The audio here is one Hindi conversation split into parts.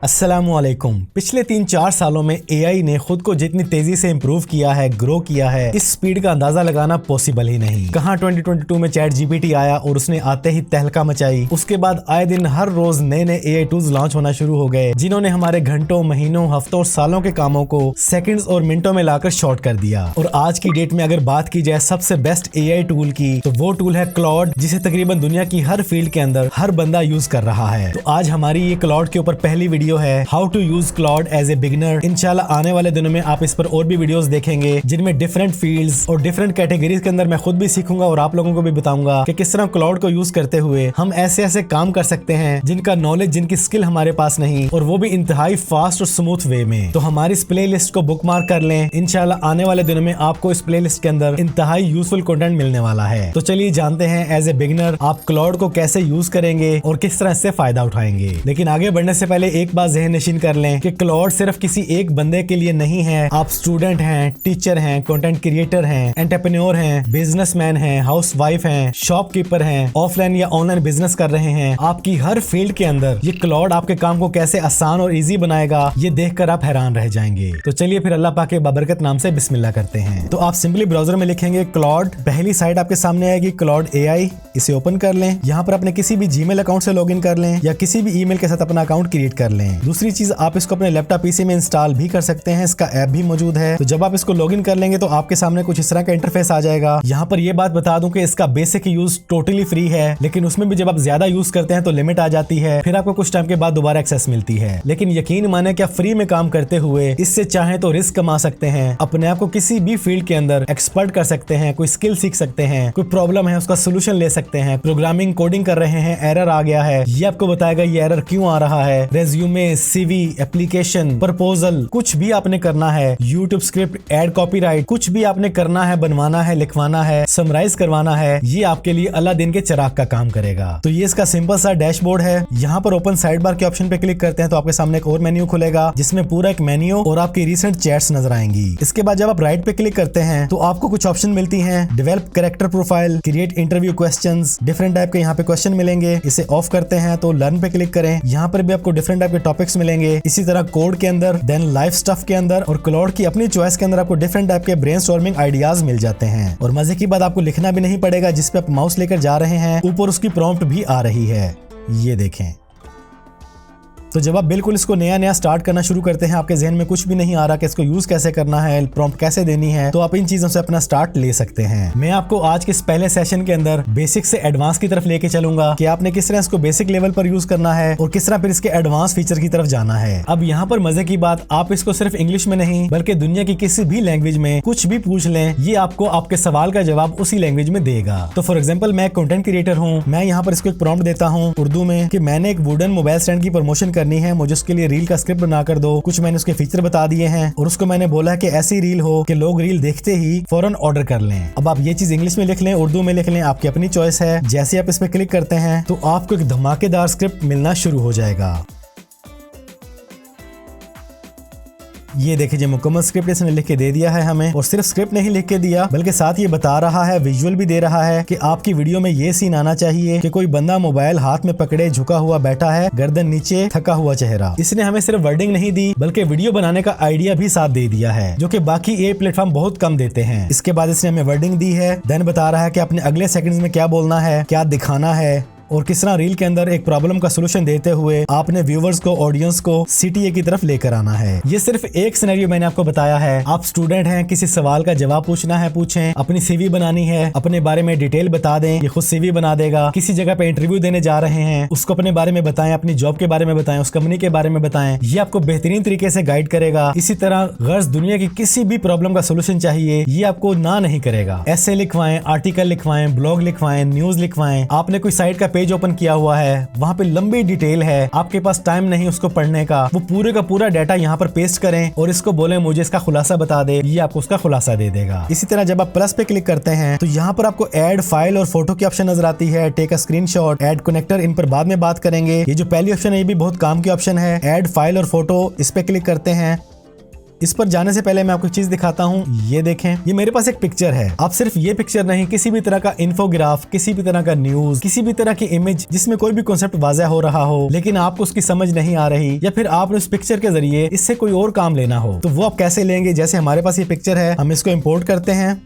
अस्सलामुअलैकुम। पिछले 3-4 सालों में एआई ने खुद को जितनी तेजी से इम्प्रूव किया है, ग्रो किया है, इस स्पीड का अंदाजा लगाना पॉसिबल ही नहीं। कहां 2022 में चैट जीपीटी आया और उसने आते ही तहलका मचाई। उसके बाद आए दिन हर रोज नए नए एआई टूल्स लॉन्च होना शुरू हो गए, जिन्होंने हमारे घंटों, महीनों, हफ्तों और सालों के कामों को सेकंड्स और मिनटों में लाकर शॉर्ट कर दिया। और आज की डेट में अगर बात की जाए सबसे बेस्ट एआई टूल की, तो वो टूल है क्लॉड, जिसे तकरीबन दुनिया की हर फील्ड के अंदर हर बंदा यूज कर रहा है। तो आज हमारी ये क्लॉड के ऊपर पहली वीडियो है, how to use Claude as a beginner. इंशाल्लाह आने वाले दिनों में आप इस पर और भी वीडियोस देखेंगे, जिनमें डिफरेंट फील्ड्स और डिफरेंट कैटेगरीज के अंदर मैं खुद भी सीखूंगा और आप लोगों को भी बताऊंगा कि किस तरह क्लॉड को यूज करते हुए हम ऐसे ऐसे काम कर सकते हैं जिनका नॉलेज, जिनकी स्किल हमारे पास नहीं, और वो भी इंतहाई फास्ट और स्मूथ वे में। तो हमारी इस प्ले लिस्ट को बुकमार्क कर लें। इंशाल्लाह आने वाले दिनों में आपको इस प्ले लिस्ट के अंदर इंतहाई यूजफुल कंटेंट मिलने वाला है। तो चलिए जानते हैं एज ए बिगिनर आप क्लॉड को कैसे यूज करेंगे और किस तरह से फायदा उठाएंगे। लेकिन आगे बढ़ने से पहले एक बात ज़हन नशीन कर लें कि क्लॉड सिर्फ किसी एक बंदे के लिए नहीं है। आप स्टूडेंट हैं, टीचर हैं, कंटेंट क्रिएटर हैं, एंटरप्रेन्योर हैं, बिजनेसमैन हैं, हाउसवाइफ हैं, शॉपकीपर हैं, ऑफलाइन या ऑनलाइन बिजनेस कर रहे हैं, आपकी हर फील्ड के अंदर ये क्लॉड आपके काम को कैसे आसान और इजी बनाएगा, ये देखकर आप हैरान रह जाएंगे। तो चलिए फिर अल्लाह पाक के बाबरकत नाम से बिस्मिल्लाह करते हैं। तो आप सिंपली ब्राउजर में लिखेंगे क्लॉड, पहली साइट आपके सामने आएगी क्लॉड एआई। इसे ओपन कर लें। यहाँ पर अपने किसी भी जीमेल अकाउंट से लॉगिन कर लें या किसी भी ईमेल के साथ अपना अकाउंट क्रिएट कर लें। दूसरी चीज, आप इसको अपने लैपटॉप पीसी में इंस्टॉल भी कर सकते हैं, इसका ऐप भी मौजूद है। तो जब आप इसको लॉगिन कर लेंगे तो आपके सामने कुछ इस तरह का इंटरफेस आ जाएगा। यहाँ पर ये बात बता दूं कि इसका बेसिक यूज टोटली फ्री है, लेकिन उसमें भी जब आप ज्यादा यूज करते हैं तो लिमिट आ जाती है, फिर आपको कुछ टाइम के बाद दोबारा एक्सेस मिलती है। लेकिन यकीन माने कि आप फ्री में काम करते हुए इससे चाहे तो रिस्क कमा सकते हैं, अपने आप को किसी भी फील्ड के अंदर एक्सपर्ट कर सकते हैं, कोई स्किल सीख सकते हैं, कोई प्रॉब्लम है उसका सोल्यूशन ले सकते हैं। प्रोग्रामिंग, कोडिंग कर रहे हैं, एरर आ गया है, ये आपको बताएगा ये एरर क्यों आ रहा है। रेज्यूमे, सीवी, एप्लीकेशन, प्रपोजल, कुछ भी आपने करना है, यूट्यूब स्क्रिप्ट, एड कॉपीराइट, कुछ भी आपने करना है, बनवाना है, लिखवाना है, समराइज करवाना है, ये आपके लिए अल्लाह दिन के चिराग का काम करेगा। तो ये इसका सिंपल सा डैशबोर्ड है। यहाँ पर ओपन साइड बार के ऑप्शन पे क्लिक करते हैं तो आपके सामने एक और मेन्यू खुलेगा, जिसमें पूरा एक मेन्यू और आपकी रिसेंट चैट्स नजर आएंगी। इसके बाद जब आप राइट पे क्लिक करते हैं तो आपको कुछ ऑप्शन मिलती हैं, develop character profile, create interview questions, different type के यहाँ पे क्वेश्चन मिलेंगे। इसे ऑफ करते हैं तो लर्न पे क्लिक करें। यहाँ पर भी आपको डिफरेंट टाइप के टॉपिक्स मिलेंगे, इसी तरह कोड के अंदर, देन लाइफ स्टफ के अंदर, और क्लॉड की अपनी चॉइस के अंदर आपको डिफरेंट टाइप के ब्रेनस्टॉर्मिंग आइडियाज मिल जाते हैं। और मजे की बात, आपको लिखना भी नहीं पड़ेगा, जिस पे आप माउस लेकर जा रहे हैं ऊपर उसकी प्रॉम्प्ट भी आ रही है, ये देखें। तो जब आप बिल्कुल इसको नया नया स्टार्ट करना शुरू करते हैं, आपके जहन में कुछ भी नहीं आ रहा कि इसको यूज कैसे करना है, प्रॉम्प्ट कैसे देनी है, तो आप इन चीजों से अपना स्टार्ट ले सकते हैं। मैं आपको आज के इस पहले सेशन के अंदर बेसिक से एडवांस की तरफ लेके चलूंगा कि आपने किस तरह इसको बेसिक लेवल पर यूज करना है और किस तरह फिर इसके एडवांस फीचर की तरफ जाना है। अब यहाँ पर मजे की बात, आप इसको सिर्फ इंग्लिश में नहीं बल्कि दुनिया की किसी भी लैंग्वेज में कुछ भी पूछ लें, ये आपको आपके सवाल का जवाब उसी लैंग्वेज में देगा। तो फॉर एग्जाम्पल, मैं कंटेंट क्रिएटर हूँ, मैं यहाँ पर इसको एक प्रॉम्प्ट देता हूँ उर्दू में कि मैंने एक वुडन मोबाइल स्टैंड की प्रमोशन करनी है, मुझे उसके रील का स्क्रिप्ट बना कर दो। कुछ मैंने उसके फीचर बता दिए हैं और उसको मैंने बोला है कि ऐसी रील हो कि लोग रील देखते ही फौरन ऑर्डर कर लें। अब आप ये चीज इंग्लिश में लिख लें, उर्दू में लिख लें, आपकी अपनी चॉइस है। जैसे आप इस पे क्लिक करते हैं तो आपको एक धमाकेदार स्क्रिप्ट मिलना शुरू हो जाएगा। ये देखिए, जो मुकम्मल स्क्रिप्ट इसने लिख के दे दिया है हमें, और सिर्फ स्क्रिप्ट नहीं लिख के दिया बल्कि साथ ये बता रहा है, विजुअल भी दे रहा है कि आपकी वीडियो में ये सीन आना चाहिए कि कोई बंदा मोबाइल हाथ में पकड़े झुका हुआ बैठा है, गर्दन नीचे, थका हुआ चेहरा। इसने हमें सिर्फ वर्डिंग नहीं दी बल्कि वीडियो बनाने का आइडिया भी साथ दे दिया है, जो कि बाकी ये प्लेटफॉर्म बहुत कम देते हैं। इसके बाद इसने हमें वर्डिंग दी है, देन बता रहा है कि अपने अगले सेकंड्स में क्या बोलना है, क्या दिखाना है, और किस तरह रील के अंदर एक प्रॉब्लम का सोल्यूशन देते हुए आपने व्यूवर्स को, ऑडियंस को सीटीए की तरफ लेकर आना है। ये सिर्फ एक सिनेरियो मैंने आपको बताया है। आप स्टूडेंट हैं, किसी सवाल का जवाब पूछना है, पूछें। अपनी सीवी बनानी है, अपने बारे में डिटेल बता दें, ये खुद सीवी बना देगा। किसी जगह पे इंटरव्यू देने जा रहे हैं, उसको अपने बारे में बताएं, अपनी जॉब के बारे में बताएं, उस कंपनी के बारे में बताएं, ये आपको बेहतरीन तरीके से गाइड करेगा। इसी तरह गर्ज दुनिया की किसी भी प्रॉब्लम का सोल्यूशन चाहिए, ये आपको ना नहीं करेगा। ऐसे लिखवाएं, आर्टिकल लिखवाएं, ब्लॉग लिखवाएं, न्यूज लिखवाएं। आपने कोई साइट का पेज ओपन किया हुआ है, वहाँ पे लंबी डिटेल है, आपके पास टाइम नहीं उसको पढ़ने का, वो पूरे का पूरा डाटा यहाँ पर पेस्ट करें और इसको बोले मुझे इसका खुलासा बता दे, ये आपको उसका खुलासा दे देगा। इसी तरह जब आप प्लस पे क्लिक करते हैं तो यहाँ पर आपको ऐड फाइल और फोटो की ऑप्शन नजर आती है, take a screenshot, add connector, इन पर बाद में बात करेंगे। ये जो पहली ऑप्शन है ये भी बहुत काम की ऑप्शन है, ऐड फाइल और फोटो, इस पे क्लिक करते हैं। इस पर जाने से पहले मैं आपको एक चीज दिखाता हूँ। ये देखें, ये मेरे पास एक पिक्चर है। आप सिर्फ ये पिक्चर नहीं, किसी भी तरह का इन्फोग्राफ, किसी भी तरह का न्यूज, किसी भी तरह की इमेज जिसमें कोई भी कॉन्सेप्ट वाज़ह हो रहा हो लेकिन आपको उसकी समझ नहीं आ रही, या फिर आपने उस पिक्चर के जरिए इससे कोई और काम लेना हो, तो वो आप कैसे लेंगे। जैसे हमारे पास ये पिक्चर है, हम इसको इंपोर्ट करते हैं।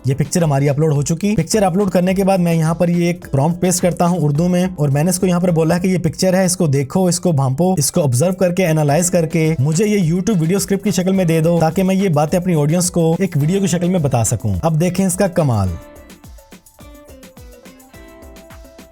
ये पिक्चर हमारी अपलोड हो चुकी। पिक्चर अपलोड करने के बाद मैं यहाँ पर ये एक प्रॉम्प्ट पेस्ट करता हूँ उर्दू में, और मैंने इसको यहाँ पर बोला है कि ये पिक्चर है, इसको देखो, इसको भांपो, इसको ऑब्जर्व करके एनालाइज करके मुझे ये YouTube वीडियो स्क्रिप्ट की शक्ल में दे दो, ताकि मैं ये बातें अपनी ऑडियंस को एक वीडियो की शक्ल में बता सकूं। अब देखें इसका कमाल।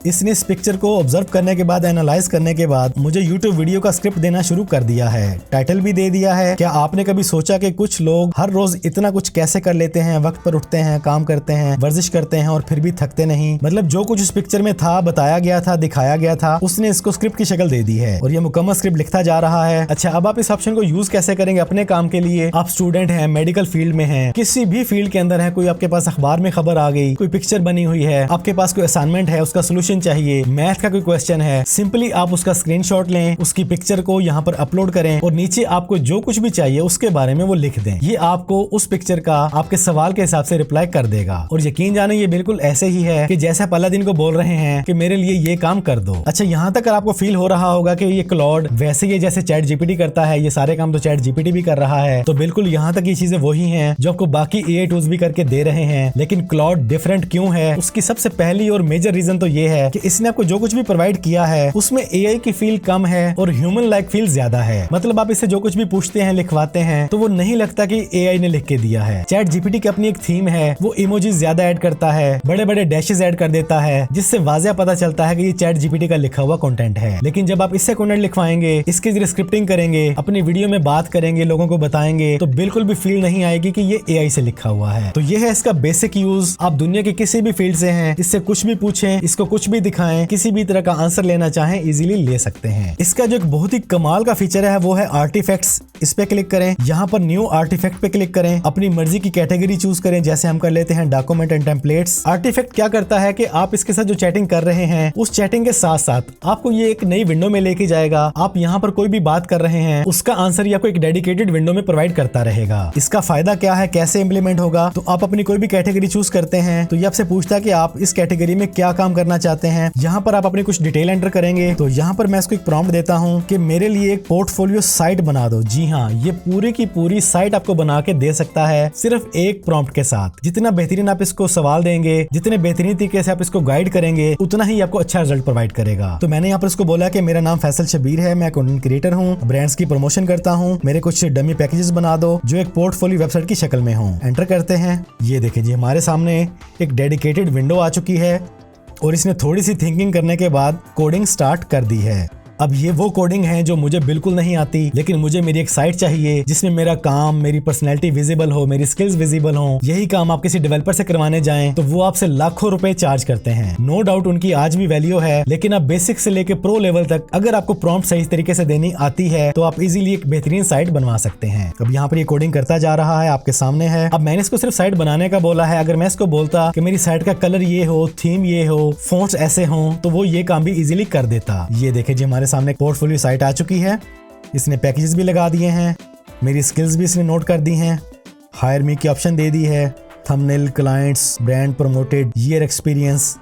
इसने इस पिक्चर को ऑब्जर्व करने के बाद, एनालाइज करने के बाद मुझे YouTube वीडियो का स्क्रिप्ट देना शुरू कर दिया है। टाइटल भी दे दिया है। क्या आपने कभी सोचा कि कुछ लोग हर रोज इतना कुछ कैसे कर लेते हैं, वक्त पर उठते हैं, काम करते हैं, वर्जिश करते हैं और फिर भी थकते नहीं। मतलब जो कुछ उस पिक्चर में था, बताया गया था, दिखाया गया था, उसने इसको स्क्रिप्ट की शक्ल दे दी है और ये मुकम्मल स्क्रिप्ट लिखता जा रहा है। अच्छा, अब आप इस ऑप्शन को यूज कैसे करेंगे अपने काम के लिए। आप स्टूडेंट हैं, मेडिकल फील्ड में हैं, किसी भी फील्ड के अंदर है, कोई आपके पास अखबार में खबर आ गई, कोई पिक्चर बनी हुई है, आपके पास कोई असाइनमेंट है, उसका सोल्यूशन चाहिए, मैथ का कोई क्वेश्चन है, सिंपली आप उसका स्क्रीनशॉट लें, उसकी पिक्चर को यहाँ पर अपलोड करें और नीचे आपको जो कुछ भी चाहिए उसके बारे में वो लिख दें। ये आपको उस पिक्चर का आपके सवाल के हिसाब से रिप्लाई कर देगा। और यकीन जाने ये बिल्कुल ऐसे ही है कि जैसे आप अलादीन को बोल रहे हैं कि मेरे लिए ये काम कर दो। अच्छा, यहाँ तक आपको फील हो रहा होगा कि ये क्लॉड वैसे ही जैसे चैट जीपीटी करता है, ये सारे काम तो चैट जीपीटी भी कर रहा है, तो बिल्कुल यहाँ तक ये चीजें वही हैं जो आपको बाकी एआई टूल्स भी करके दे रहे हैं। लेकिन क्लॉड डिफरेंट क्यों है, उसकी सबसे पहली और मेजर रीजन तो ये है कि इसने आपको जो कुछ भी प्रोवाइड किया है उसमें एआई की फील कम है और ह्यूमन लाइक फील ज्यादा है। मतलब आप इससे जो कुछ भी पूछते हैं, लिखवाते हैं, तो वो नहीं लगता कि एआई ने लिख के दिया है। चैट जीपीटी की अपनी एक थीम है, वो इमोजीज ज्यादा ऐड करता है, बड़े बड़े डैशेस ऐड कर देता है, जिससे वाज़ेह पता चलता है कि ये चैट जीपीटी का लिखा हुआ कंटेंट है। लेकिन जब आप इससे कंटेंट लिखवाएंगे, इसके जरिए स्क्रिप्टिंग करेंगे, अपनी वीडियो में बात करेंगे, लोगों को बताएंगे, तो बिल्कुल भी फील नहीं आएगी कि ये एआई से लिखा हुआ है। तो ये है इसका बेसिक यूज। आप दुनिया के किसी भी फील्ड से हैं, इससे कुछ भी पूछें, इसको कुछ भी दिखाएं, किसी भी तरह का आंसर लेना चाहें, इजीली ले सकते हैं। इसका जो एक बहुत ही कमाल का फीचर है वो है आर्टिफैक्ट्स। इस पे क्लिक करें, यहाँ पर न्यू आर्टिफैक्ट पे क्लिक करें, अपनी मर्जी की कैटेगरी चूज करें, जैसे हम कर लेते हैं डॉक्यूमेंट एंड टेम्पलेट्स। आर्टिफैक्ट क्या करता है कि आप इसके साथ जो चैटिंग कर रहे हैं, उस चैटिंग के साथ साथ आपको ये एक नई विंडो में लेके जाएगा। आप यहाँ पर कोई भी बात कर रहे हैं, उसका आंसर ये आपको एक डेडिकेटेड विंडो में प्रोवाइड करता रहेगा। इसका फायदा क्या है, कैसे इंप्लीमेंट होगा, तो आप अपनी कोई भी कैटेगरी चूज करते हैं तो ये आपसे पूछता है कि आप इस कैटेगरी में क्या काम करना चाहते हैं। यहाँ पर आप अपनी कुछ डिटेल एंटर करेंगे। तो यहाँ पर मैं इसको एक प्रॉम्प्ट देता हूँ कि मेरे लिए एक पोर्टफोलियो साइट बना दो। जी हाँ, ये पूरी की पूरी साइट आपको बना के दे सकता है सिर्फ एक प्रॉम्प्ट के साथ। जितना बेहतरीन आप इसको सवाल देंगे, जितने बेहतरीन तरीके से आप इसको गाइड करेंगे, उतना ही आपको अच्छा रिजल्ट प्रोवाइड करेगा। तो मैंने यहाँ पर इसको बोला कि मेरा नाम फैसल शबीर है, मैं कंटेंट क्रिएटर हूँ, ब्रांड्स की प्रमोशन करता हूँ, मेरे कुछ डमी पैकेजेस बना दो जो एक पोर्टफोलियो वेबसाइट की शक्ल में हो। एंटर करते हैं। ये देखिए जी, हमारे सामने एक डेडिकेटेड विंडो आ चुकी है और इसने थोड़ी सी थिंकिंग करने के बाद कोडिंग स्टार्ट कर दी है। अब ये वो कोडिंग है जो मुझे बिल्कुल नहीं आती, लेकिन मुझे मेरी एक साइट चाहिए जिसमें मेरा काम, मेरी पर्सनैलिटी विजिबल हो, मेरी स्किल्स विजिबल हो। यही काम आप किसी डेवलपर से करवाने जाएं तो वो आपसे लाखों रुपए चार्ज करते हैं। नो डाउट उनकी आज भी वैल्यू है, लेकिन आप बेसिक से लेके प्रो लेवल तक अगर आपको प्रॉम्प्ट सही तरीके से देनी आती है तो आप इजीली एक बेहतरीन साइट बनवा सकते हैं। अब यहाँ पर ये कोडिंग करता जा रहा है, आपके सामने है। अब मैंने इसको सिर्फ साइट बनाने का बोला है। अगर मैं इसको बोलता कि मेरी साइट का कलर ये हो, थीम ये हो, फॉन्ट्स ऐसे हो, तो वो ये काम भी इजीली कर देता। ये देखिए जी, हमारे सामने पोर्टफोलियो साइट आ चुकी है। इसने पैकेजेस भी लगा दिए हैं, मेरी स्किल्स भी इसने नोट कर दी हैं, हायर मी की ऑप्शन दे दी है, thumbnail, clients, brand promoted, year experience,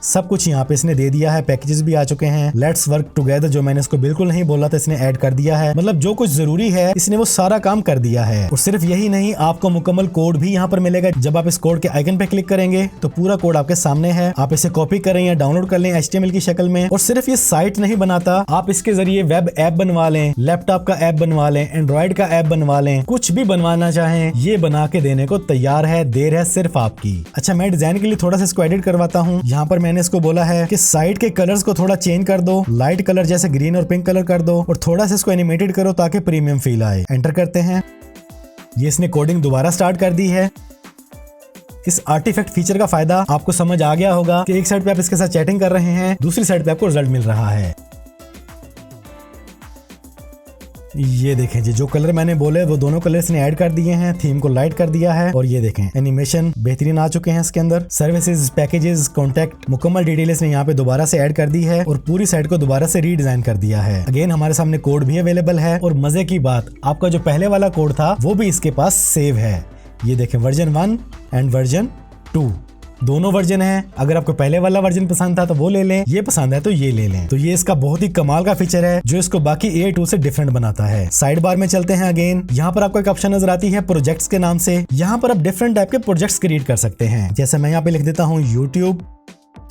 सब कुछ यहाँ पे इसने दे दिया है। पैकेजेस भी आ चुके हैं। लेट्स वर्क टुगेदर, जो मैंने इसको बिल्कुल नहीं बोला था, इसने ऐड कर दिया है। मतलब जो कुछ जरूरी है इसने वो सारा काम कर दिया है। और सिर्फ यही नहीं, आपको मुकम्मल कोड भी यहाँ पर मिलेगा। जब आप इस कोड के आइकन पे क्लिक करेंगे तो पूरा कोड आपके सामने है। आप इसे कॉपी करें या डाउनलोड कर लें HTML की शक्ल में। और सिर्फ ये साइट नहीं बनाता, आप इसके जरिए वेब ऐप बनवा लें, लैपटॉप का ऐप बनवा लें, एंड्रॉइड का ऐप बनवा लें, कुछ भी बनवाना चाहें ये बना के देने को तैयार है। देर है सिर्फ आपकी। अच्छा, मैं डिजाइन के लिए थोड़ा सा इसको एडिट करवाता हूँ। यहाँ पर मैंने इसको बोला है कि साइट के कलर्स को थोड़ा चेंज कर दो, लाइट कलर जैसे ग्रीन और पिंक कलर कर दो, और थोड़ा सा इसको एनिमेटेड करो ताकि प्रीमियम फील आए। एंटर करते हैं। ये इसने कोडिंग दोबारा स्टार्ट कर दी है। इस आर्टिफैक्ट फीचर का फायदा आपको समझ आ गया होगा कि एक साइड पे आप इसके साथ चैटिंग कर रहे हैं, दूसरी साइड पे आपको रिजल्ट मिल रहा है। ये देखें जी, जो कलर मैंने बोले वो दोनों कलर्स ने ऐड कर दिए हैं, थीम को लाइट कर दिया है। और ये देखें एनिमेशन बेहतरीन आ चुके हैं इसके अंदर। सर्विसेज, पैकेजेस, कॉन्टैक्ट, मुकम्मल डिटेल इसने यहाँ पे दोबारा से ऐड कर दी है और पूरी साइट को दोबारा से रीडिजाइन कर दिया है। अगेन हमारे सामने कोड भी अवेलेबल है और मजे की बात, आपका जो पहले वाला कोड था वो भी इसके पास सेव है। ये देखें वर्जन 1 एंड वर्जन 2 दोनों वर्जन हैं। अगर आपको पहले वाला वर्जन पसंद था तो वो ले लें, ये पसंद है तो ये ले लें। तो ये इसका बहुत ही कमाल का फीचर है जो इसको बाकी AI 2 से डिफरेंट बनाता है। साइड बार में चलते हैं। अगेन यहाँ पर आपको एक ऑप्शन नजर आती है प्रोजेक्ट्स के नाम से। यहाँ पर आप डिफरेंट टाइप के प्रोजेक्ट्स क्रिएट कर सकते हैं। जैसे मैं यहाँ पे लिख देता हूँ YouTube,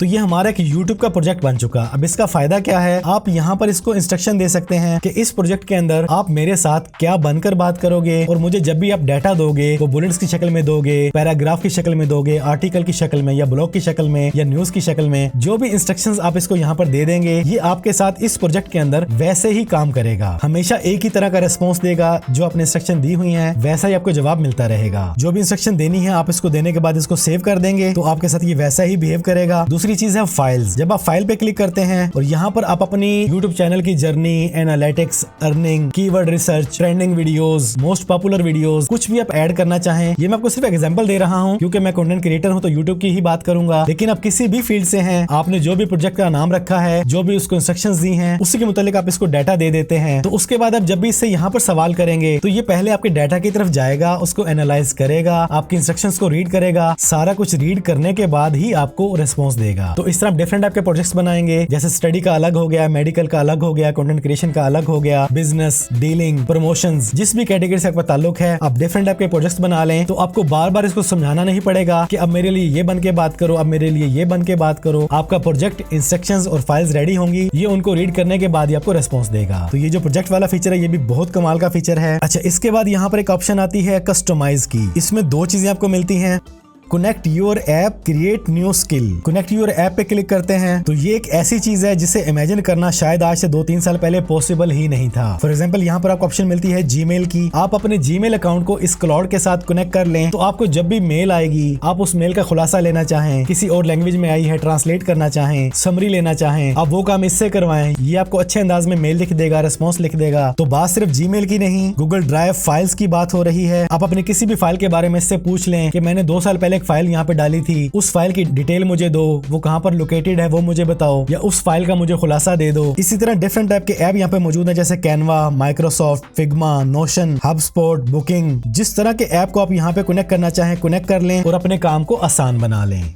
तो ये हमारा एक YouTube का प्रोजेक्ट बन चुका। अब इसका फायदा क्या है, आप यहाँ पर इसको इंस्ट्रक्शन दे सकते हैं कि इस प्रोजेक्ट के अंदर आप मेरे साथ क्या बनकर बात करोगे और मुझे जब भी आप डाटा दोगे वो बुलेट्स की शक्ल में दोगे, पैराग्राफ की शक्ल में दोगे, आर्टिकल की शक्ल में या ब्लॉग की शक्ल में या न्यूज की शक्ल में, जो भी इंस्ट्रक्शंस आप इसको यहाँ पर दे देंगे ये आपके साथ इस प्रोजेक्ट के अंदर वैसे ही काम करेगा। हमेशा एक ही तरह का रिस्पॉन्स देगा, जो आपने इंस्ट्रक्शन दी हुई है वैसा ही आपको जवाब मिलता रहेगा। जो भी इंस्ट्रक्शन देनी है आप इसको देने के बाद इसको सेव कर देंगे तो आपके साथ ये वैसा ही बिहेव करेगा। दूसरी चीज है फाइल्स। जब आप फाइल पे क्लिक करते हैं और यहाँ पर आप अपनी YouTube चैनल की journey, analytics, earning, keyword research, trending videos, most popular videos, कुछ भी आप ऐड करना चाहें, ये मैं आपको सिर्फ एग्जांपल दे रहा हूँ क्योंकि मैं कंटेंट क्रिएटर हूँ तो YouTube की ही बात करूंगा। लेकिन आप किसी भी फील्ड से हैं, आपने जो भी प्रोजेक्ट का नाम रखा है, जो भी उसको इंस्ट्रक्शंस दी हैं, उसी के मुताबिक आप इसको डाटा दे देते हैं। तो उसके बाद आप जब भी इससे यहाँ पर सवाल करेंगे तो ये पहले आपके डाटा की तरफ जाएगा, उसको एनालाइज करेगा, आपके इंस्ट्रक्शंस को रीड करेगा, सारा कुछ रीड करने के बाद ही आपको रिस्पॉन्स देगा। तो इस तरह डिफरेंट आपके प्रोजेक्ट्स बनाएंगे, जैसे स्टडी का अलग हो गया, मेडिकल का अलग हो गया, कंटेंट क्रिएशन का अलग हो गया, बिजनेस, डीलिंग, प्रमोशंस, जिस भी कैटेगरी से आपका ताल्लुक है आप डिफरेंट टाइप के प्रोजेक्ट्स बना लें तो आपको बार बार इसको समझाना नहीं पड़ेगा कि अब मेरे लिए ये बन के बात करो, अब मेरे लिए ये बन के बात करो। आपका प्रोजेक्ट, इंस्ट्रक्शंस और फाइल्स रेडी होंगी, ये उनको रीड करने के बाद ही आपको रिस्पॉन्स देगा। तो ये जो प्रोजेक्ट वाला फीचर है ये भी बहुत कमाल का फीचर है। अच्छा, इसके बाद यहाँ पर एक ऑप्शन आती है कस्टमाइज की। इसमें दो चीजें आपको मिलती हैं, connect your app, create new skill. Connect your app पे क्लिक करते हैं तो ये एक ऐसी चीज है जिसे इमेजिन करना शायद आज से 2-3 साल पहले पॉसिबल ही नहीं था। फॉर एग्जांपल यहाँ पर आपको ऑप्शन मिलती है जीमेल की। आप अपने जीमेल अकाउंट को इस क्लाउड के साथ कनेक्ट कर लें तो आपको जब भी मेल आएगी, आप उस मेल का खुलासा लेना चाहें, किसी और लैंग्वेज में आई है ट्रांसलेट करना चाहें, समरी लेना चाहें, आप वो काम इससे करवाएं, ये आपको अच्छे अंदाज में मेल लिख देगा, रिस्पॉन्स लिख देगा। तो बात सिर्फ जीमेल की नहीं, गूगल ड्राइव फाइल्स की बात हो रही है। आप अपने किसी भी फाइल के बारे में इससे पूछ लें कि मैंने 2 साल पहले एक फाइल यहाँ पे डाली थी, उस फाइल की डिटेल मुझे दो, वो कहां पर लोकेटेड है वो मुझे बताओ, या उस फाइल का मुझे खुलासा दे दो। इसी तरह डिफरेंट टाइप के ऐप यहाँ पे मौजूद है जैसे Canva, Microsoft, Figma, notion, HubSpot, booking. जिस तरह के ऐप को आप यहाँ पे कनेक्ट करना चाहें कनेक्ट कर लें और अपने काम को आसान बना लें।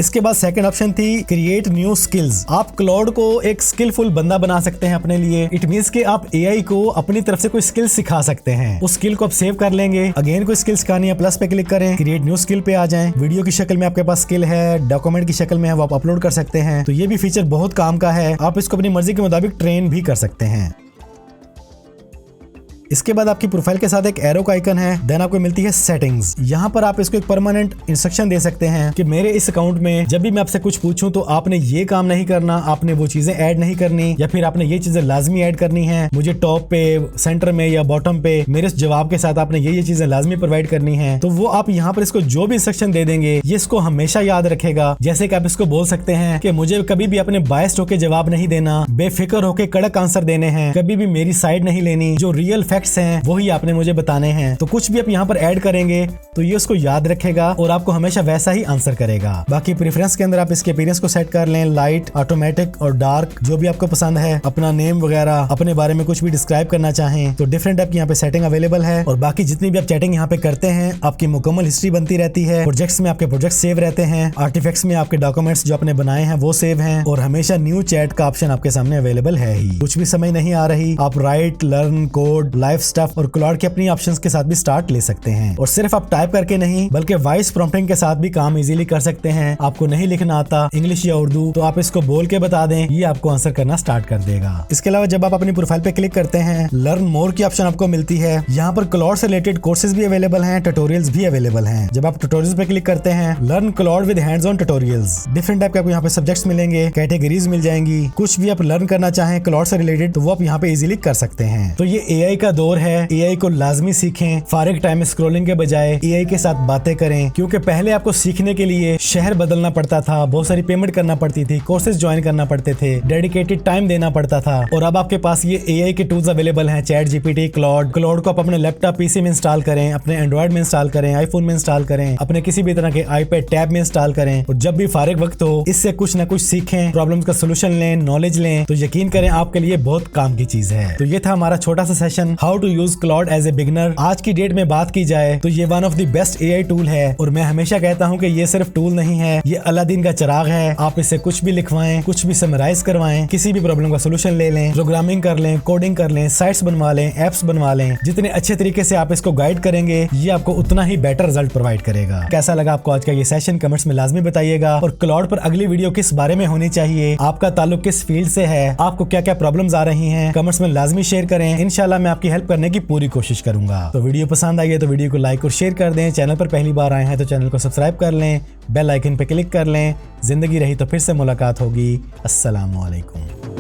इसके बाद सेकंड ऑप्शन थी क्रिएट न्यू स्किल्स। आप क्लाउड को एक स्किलफुल बंदा बना सकते हैं अपने लिए। इट मींस कि आप AI को अपनी तरफ से कोई स्किल सिखा सकते हैं। उस स्किल को आप सेव कर लेंगे। अगेन कोई स्किल सिखानी है, प्लस पे क्लिक करें, क्रिएट न्यू स्किल पे आ जाएं। वीडियो की शक्ल में आपके पास स्किल है, डॉक्यूमेंट की शक्ल में है, वो आप अपलोड कर सकते हैं। तो ये भी फीचर बहुत काम का है। आप इसको अपनी मर्जी के मुताबिक ट्रेन भी कर सकते हैं। इसके बाद आपकी प्रोफाइल के साथ एक एरो का आइकन है, देन आपको मिलती है सेटिंग्स। यहाँ पर आप इसको एक परमानेंट इंस्ट्रक्शन दे सकते हैं कि मेरे इस अकाउंट में जब भी मैं आपसे कुछ पूछूं तो आपने ये काम नहीं करना, आपने वो चीजें ऐड नहीं करनी, या फिर आपने ये चीजें लाजमी ऐड करनी है। मुझे टॉप पे, सेंटर में या बॉटम पे मेरे जवाब के साथ आपने ये चीजें लाजमी प्रोवाइड करनी है। तो वो आप यहाँ पर इसको जो भी इंस्ट्रक्शन दे देंगे ये इसको हमेशा याद रखेगा। जैसे कि आप इसको बोल सकते हैं कि मुझे कभी भी अपने बायस्ड होकर जवाब नहीं देना, बेफिक्र होकर कड़क आंसर देने हैं, कभी भी मेरी साइड नहीं लेनी, जो रियल फैक्ट्स हैं वही आपने मुझे बताने हैं। तो कुछ भी आप यहाँ पर ऐड करेंगे तो ये उसको याद रखेगा और आपको हमेशा वैसा ही आंसर करेगा। बाकी प्रेफरेंस के अंदर आप इसके अपीयरेंस को सेट कर लें, लाइट, ऑटोमेटिक और डार्क, जो भी आपको पसंद है। अपना नेम वगैरह, अपने बारे में कुछ भी डिस्क्राइब करना चाहें तो डिफरेंट टाइप की यहाँ पे सेटिंग अवेलेबल है। और बाकी जितनी भी आप चैटिंग यहाँ पे करते हैं आपकी मुकम्मल हिस्ट्री बनती रहती है। प्रोजेक्ट्स में आपके प्रोजेक्ट सेव रहते हैं, आर्टिफैक्ट्स में आपके डॉक्यूमेंट्स जो आपने बनाए हैं वो सेव हैं, और हमेशा न्यू चैट का ऑप्शन आपके सामने अवेलेबल है ही। कुछ भी समझ नहीं आ रही, आप right, learn, code, live stuff और क्लाउड के अपनी ऑप्शंस के साथ भी स्टार्ट ले सकते हैं। और सिर्फ आप टाइप करके नहीं बल्कि वॉइस प्रॉम्प्टिंग के साथ भी काम इजीली कर सकते हैं। आपको नहीं लिखना आता इंग्लिश या उर्दू तो आप इसको बोल के बता दें, ये आपको आंसर करना स्टार्ट कर देगा। इसके अलावा जब आप अपनी प्रोफाइल पे क्लिक करते हैं लर्न मोर की ऑप्शन आपको मिलती है। यहाँ पर क्लाउड से रिलेटेड कोर्सेज भी अवेलेबल हैं, ट्यूटोरियल्स भी अवेलेबल हैं। जब आप ट्यूटोरियल्स पे क्लिक करते हैं learn cloud with hands on tutorials, different type के आपको यहाँ पे सब्जेक्ट्स मिलेंगे, कैटेगरीज मिल जाएंगी। कुछ भी आप लर्न करना चाहें क्लाउड से रिलेटेड तो वो आप यहाँ पे इजीली कर सकते हैं। तो ये AI का दौर है, एआई को लाजमी सीखें। फारिग टाइम स्क्रॉलिंग के बजाय एआई के साथ बातें करें, क्योंकि पहले आपको सीखने के लिए शहर बदलना पड़ता था, बहुत सारी पेमेंट करना पड़ती थी, कोर्सेज ज्वाइन करना पड़ते थे, डेडिकेटेड टाइम देना पड़ता था। और अब आपके पास ये एआई के टूल्स अवेलेबल हैं, चैट जीपीटी, क्लाउड को आप अपने लैपटॉप पीसी में इंस्टॉल करें, अपने एंड्रॉइड में इंस्टॉल करें, आईफोन में इंस्टॉल करें, अपने किसी भी तरह के आईपैड टैब में इंस्टॉल करें और जब भी फारिग वक्त हो इससे कुछ ना कुछ सीखें, प्रॉब्लम्स का सोल्यूशन लें, नॉलेज लें, तो यकीन करें आपके लिए बहुत काम की चीज है। तो ये था हमारा छोटा सा session, how to use Claude as a beginner. आज की डेट में बात की जाए तो ये one of the best AI tool है और मैं हमेशा कहता हूँ कि ये सिर्फ टूल नहीं है, ये अलादीन का चिराग है। आप इससे कुछ भी लिखवाएं, कुछ भी समराइज करवाएं, किसी भी प्रॉब्लम का सोल्यूशन ले लें, प्रोग्रामिंग कर लें, कोडिंग कर लें, साइट्स बनवा लें, एप्स बनवा लें। जितने अच्छे तरीके से आप इसको गाइड करेंगे ये आपको उतना ही बेटर रिजल्ट प्रोवाइड करेगा। कैसा लगा आपको आज का ये सेशन कमेंट्स में लाजमी बताइएगा। और क्लाउड पर अगली वीडियो किस बारे में होनी चाहिए, आपका ताल्लुक किस फील्ड से है, आपको क्या क्या प्रॉब्लम्स आ रही हैं, कमेंट्स में लाजमी शेयर करें। इंशाल्लाह मैं आपकी हेल्प करने की पूरी कोशिश करूंगा। तो वीडियो पसंद आई है तो वीडियो को लाइक और शेयर कर दें। चैनल पर पहली बार आए हैं तो चैनल को सब्सक्राइब कर लें, बेल आइकन पे क्लिक कर लें। जिंदगी रही तो फिर से मुलाकात होगी। अस्सलाम वालेकुम।